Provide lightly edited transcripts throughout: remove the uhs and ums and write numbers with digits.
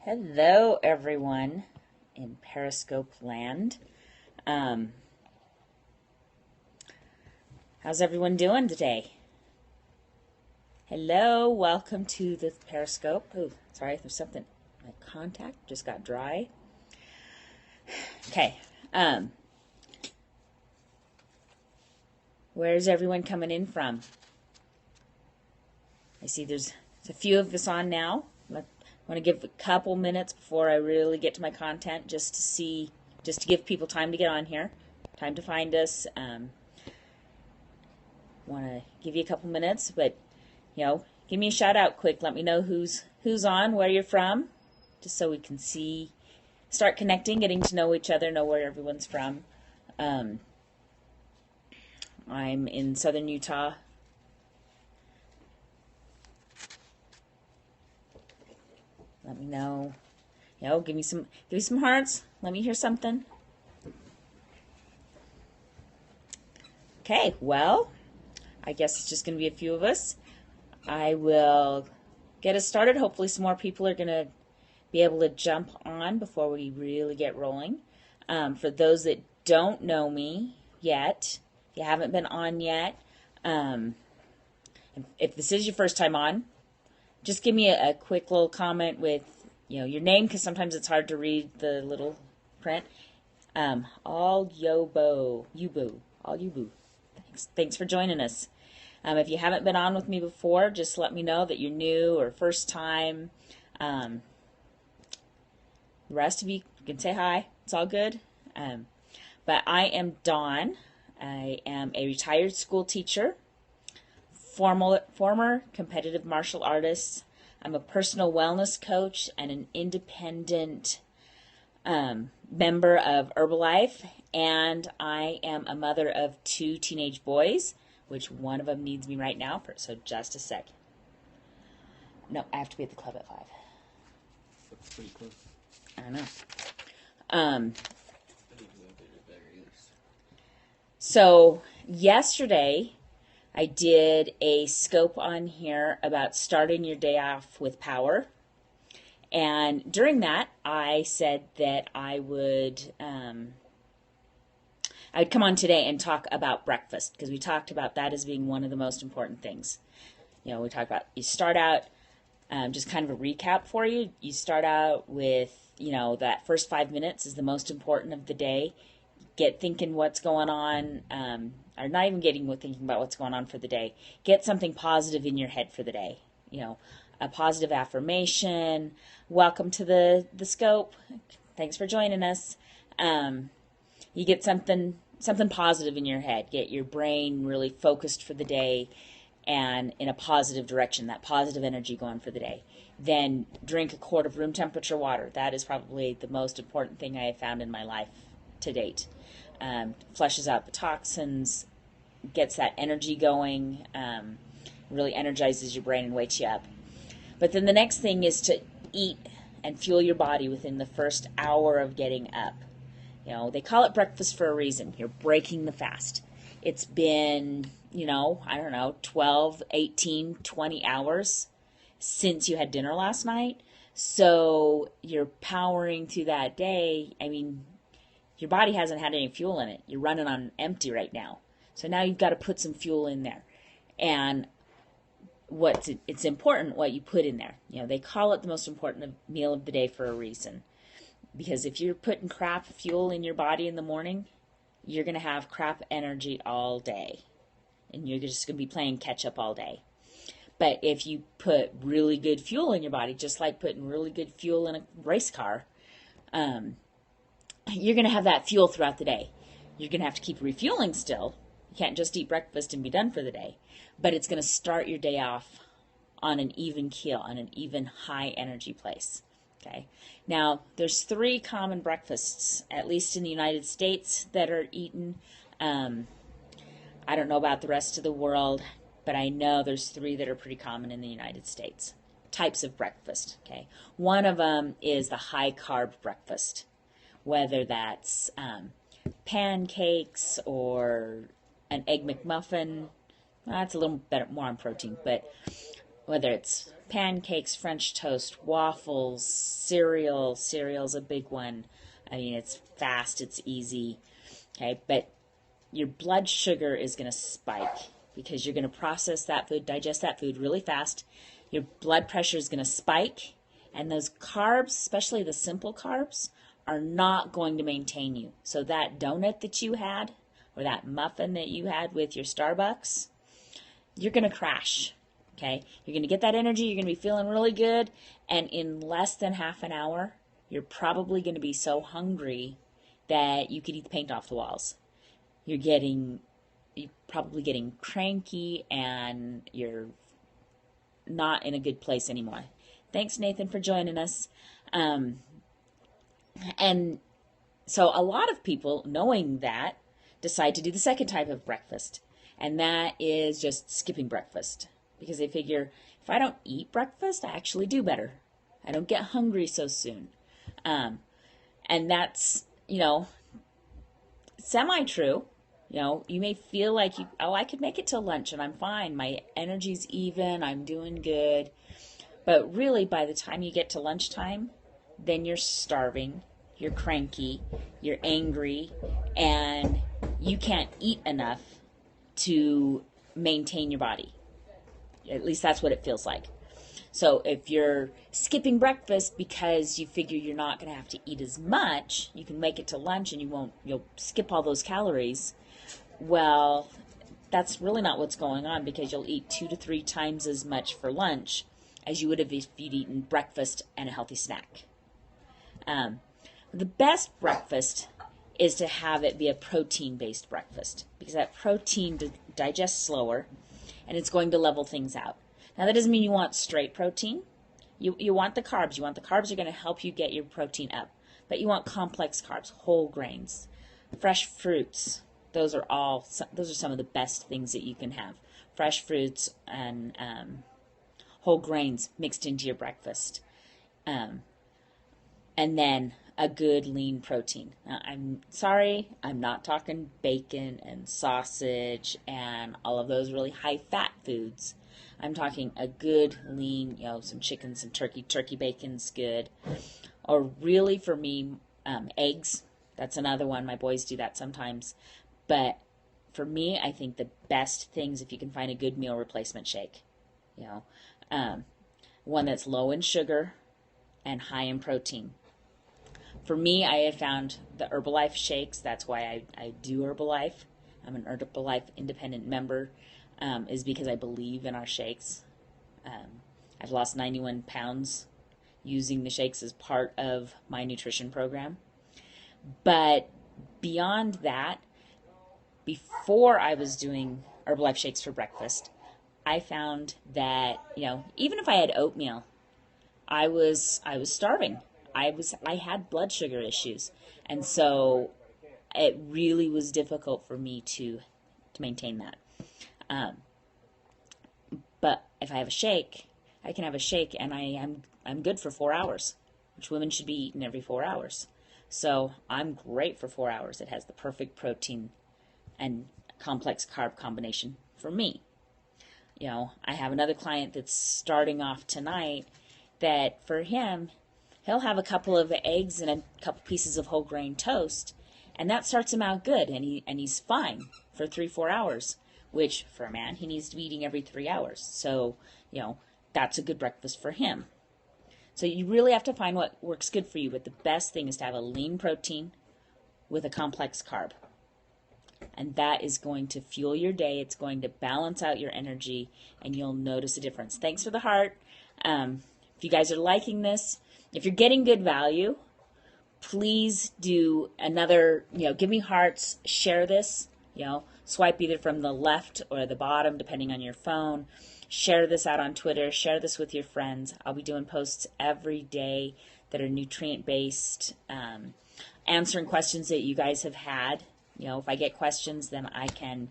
Hello, everyone in Periscope land. How's everyone doing today? Hello, welcome to the Periscope. Oh, sorry, there's something. My contact just got dry. Okay. Where's everyone coming in from? I see there's a few of us on now. I want to give a couple minutes before I really get to my content just to give people time to get on here, time to find us. Want to give you a couple minutes, but give me a shout out quick. Let me know who's on, where you're from, just so we can start connecting, getting to know each other, know where everyone's from. I'm in southern Utah. Let me know. Give me some hearts. Let me hear something. Okay, well, I guess it's just going to be a few of us. I will get us started. Hopefully some more people are going to be able to jump on before we really get rolling. For those that don't know me yet, if you haven't been on yet, if this is your first time on, just give me a quick little comment with your name, because sometimes it's hard to read the little print. All Yubu. Thanks for joining us. If you haven't been on with me before, just let me know that you're new or first time. The rest of you can say hi. It's all good. But I am Dawn. I am a retired school teacher, former competitive martial artist. I'm a personal wellness coach and an independent member of Herbalife, and I am a mother of 2 teenage boys, which one of them needs me right now. So just a sec. No, I have to be at the club at 5. That's pretty close. I know. So yesterday I did a scope on here about starting your day off with power. And during that, I said that I would come on today and talk about breakfast, because we talked about that as being one of the most important things. We talked about, you start out, just kind of a recap for you. You start out with, that first 5 minutes is the most important of the day. Get thinking what's going on, or not even thinking about what's going on for the day. Get something positive in your head for the day. A positive affirmation. Welcome to the scope. Thanks for joining us. You get something positive in your head. Get your brain really focused for the day and in a positive direction, that positive energy going for the day. Then drink a quart of room temperature water. That is probably the most important thing I have found in my life to date. Flushes out the toxins, gets that energy going, really energizes your brain and wakes you up. But then the next thing is to eat and fuel your body within the first hour of getting up. They call it breakfast for a reason. You're breaking the fast. It's been, 12, 18, 20 hours since you had dinner last night. So you're powering through that day. Your body hasn't had any fuel in it. You're running on empty right now. So now you've got to put some fuel in there. And it's important what you put in there. They call it the most important meal of the day for a reason. Because if you're putting crap fuel in your body in the morning, you're going to have crap energy all day. And you're just going to be playing catch up all day. But if you put really good fuel in your body, just like putting really good fuel in a race car, you're going to have that fuel throughout the day. You're going to have to keep refueling still. You can't just eat breakfast and be done for the day. But it's going to start your day off on an even keel, on an even high energy place. Okay. Now, there's 3 common breakfasts, at least in the United States, that are eaten. I don't know about the rest of the world, but I know there's 3 that are pretty common in the United States. Types of breakfast. Okay. One of them is the high carb breakfast, whether that's pancakes or an egg McMuffin. That's a little better, more on protein, but whether it's pancakes, French toast, waffles, cereal. Cereal's a big one. I mean, it's fast, it's easy. Okay, but your blood sugar is going to spike because you're going to process that food, digest that food really fast. Your blood pressure is going to spike, and those carbs, especially the simple carbs, are not going to maintain you. So that donut that you had, or that muffin that you had with your Starbucks, you're going to crash. Okay, you're going to get that energy, you're going to be feeling really good, and in less than half an hour, you're probably going to be so hungry that you could eat the paint off the walls. You're probably getting cranky, and you're not in a good place anymore. Thanks, Nathan, for joining us. And so a lot of people, knowing that, decide to do the second type of breakfast, and that is just skipping breakfast, because they figure, if I don't eat breakfast, I actually do better. I don't get hungry so soon. And that's, semi-true. You may feel like, I could make it till lunch and I'm fine. My energy's even, I'm doing good. But really, by the time you get to lunchtime, then you're starving, you're cranky, you're angry, and you can't eat enough to maintain your body. At least that's what it feels like. So if you're skipping breakfast because you figure you're not going to have to eat as much, you can make it to lunch and you'll skip all those calories. Well, that's really not what's going on, because you'll eat 2 to 3 times as much for lunch as you would have if you'd eaten breakfast and a healthy snack. The best breakfast is to have it be a protein-based breakfast, because that protein digests slower and it's going to level things out. Now, that doesn't mean you want straight protein. You want the carbs. You want the carbs are going to help you get your protein up. But you want complex carbs, whole grains, fresh fruits. Those are some of the best things that you can have. Fresh fruits and whole grains mixed into your breakfast. And then a good lean protein. Now, I'm sorry, I'm not talking bacon and sausage and all of those really high-fat foods. I'm talking a good lean, some chicken, some turkey. Turkey bacon's good. Or really, for me, eggs. That's another one. My boys do that sometimes. But for me, I think the best things, if you can find a good meal replacement shake. One that's low in sugar and high in protein. For me, I have found the Herbalife shakes. That's why I do Herbalife. I'm an Herbalife independent member, is because I believe in our shakes. I've lost 91 pounds using the shakes as part of my nutrition program. But beyond that, before I was doing Herbalife shakes for breakfast, I found that, even if I had oatmeal, I was starving. I had blood sugar issues, and so it really was difficult for me to maintain that. But if I have a shake, I can have a shake, and I'm good for 4 hours, which women should be eating every 4 hours. So I'm great for 4 hours. It has the perfect protein and complex carb combination for me. I have another client that's starting off tonight that for him, he'll have a couple of eggs and a couple pieces of whole grain toast, and that starts him out good, and he's fine for 3-4 hours, which for a man, he needs to be eating every 3 hours. So, that's a good breakfast for him. So you really have to find what works good for you, but the best thing is to have a lean protein with a complex carb. And that is going to fuel your day. It's going to balance out your energy, and you'll notice a difference. Thanks for the heart. If you guys are liking this, if you're getting good value, please do another, give me hearts, share this, swipe either from the left or the bottom, depending on your phone. Share this out on Twitter. Share this with your friends. I'll be doing posts every day that are nutrient-based, answering questions that you guys have had. If I get questions, then I can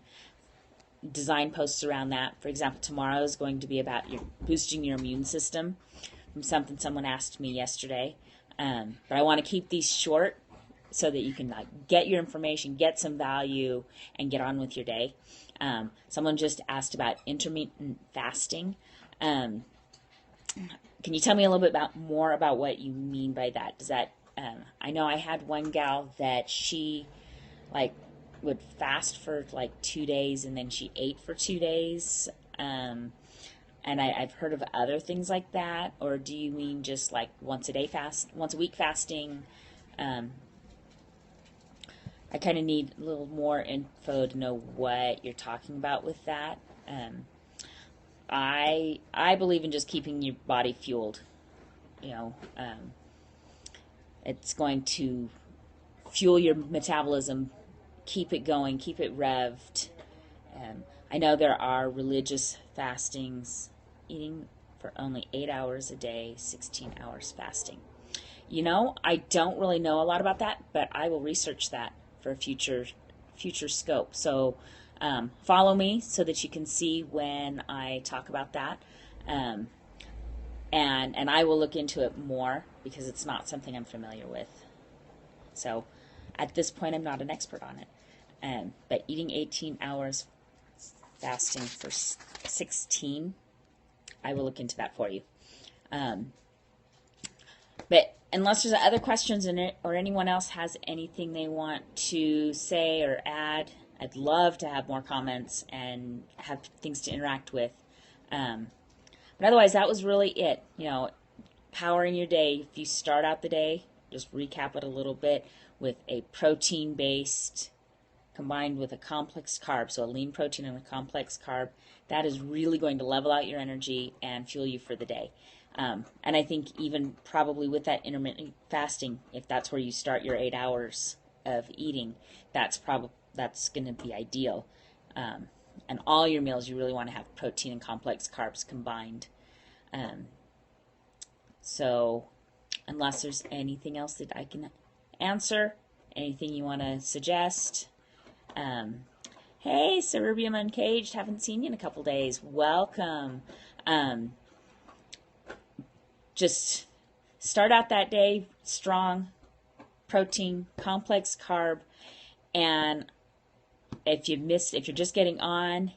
design posts around that. For example, tomorrow is going to be about boosting your immune system, from something someone asked me yesterday. But I want to keep these short so that you can get your information, get some value, and get on with your day. Someone just asked about intermittent fasting. can you tell me a little bit more about what you mean by that? Does that I know I had one gal that she like would fast for like 2 days and then she ate for 2 days. And I've heard of other things like that. Or do you mean just like once a week fasting? I kind of need a little more info to know what you're talking about with that. I believe in just keeping your body fueled. You know, it's going to fuel your metabolism, keep it going, keep it revved. I know there are religious fastings, eating for only 8 hours a day, 16 hours fasting. You know, I don't really know a lot about that, but I will research that for a future scope. So follow me so that you can see when I talk about that. And I will look into it more because it's not something I'm familiar with. So at this point, I'm not an expert on it. But eating 18 hours, fasting for 16, I will look into that for you. But unless there's other questions in it or anyone else has anything they want to say or add, I'd love to have more comments and have things to interact with. But otherwise, that was really it. You know, powering your day. If you start out the day, just recap it a little bit with a protein-based combined with a complex carb, so a lean protein and a complex carb, that is really going to level out your energy and fuel you for the day. And I think even probably with that intermittent fasting, if that's where you start your 8 hours of eating, that's going to be ideal. And all your meals, you really want to have protein and complex carbs combined. So unless there's anything else that I can answer, anything you want to suggest. Hey, Cerubium Uncaged, haven't seen you in a couple days. Welcome. Just start out that day strong, protein, complex carb, and if you're just getting on,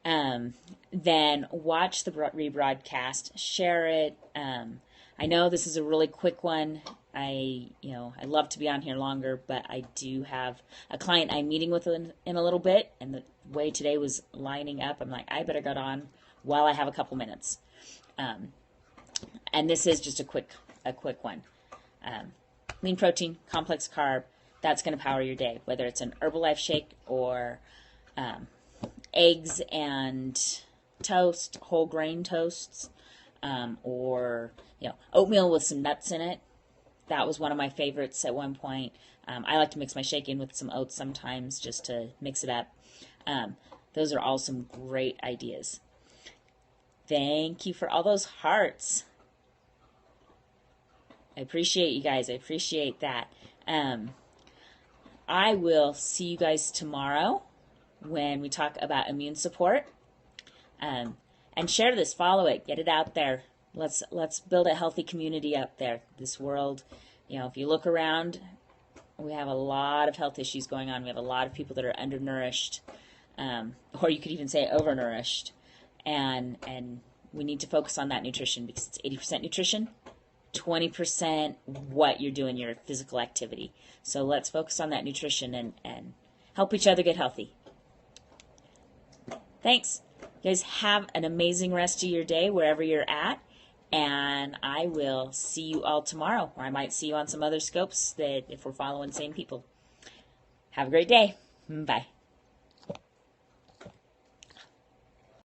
then watch the rebroadcast, share it. I know this is a really quick one. I love to be on here longer, but I do have a client I'm meeting with in a little bit, and the way today was lining up, I'm like, I better get on while I have a couple minutes. And this is just a quick one. Lean protein, complex carb, that's going to power your day, whether it's an Herbalife shake or eggs and toast, whole grain toasts, or oatmeal with some nuts in it. That was one of my favorites at one point. I like to mix my shake in with some oats sometimes just to mix it up. Those are all some great ideas. Thank you for all those hearts. I appreciate you guys. I appreciate that. I will see you guys tomorrow when we talk about immune support. And share this, follow it, get it out there. Let's build a healthy community out there. This world, if you look around, we have a lot of health issues going on. We have a lot of people that are undernourished, or you could even say overnourished. And we need to focus on that nutrition because it's 80% nutrition, 20% what you're doing, your physical activity. So let's focus on that nutrition and help each other get healthy. Thanks. You guys have an amazing rest of your day wherever you're at. And I will see you all tomorrow, or I might see you on some other scopes that if we're following same people. Have a great day. Bye.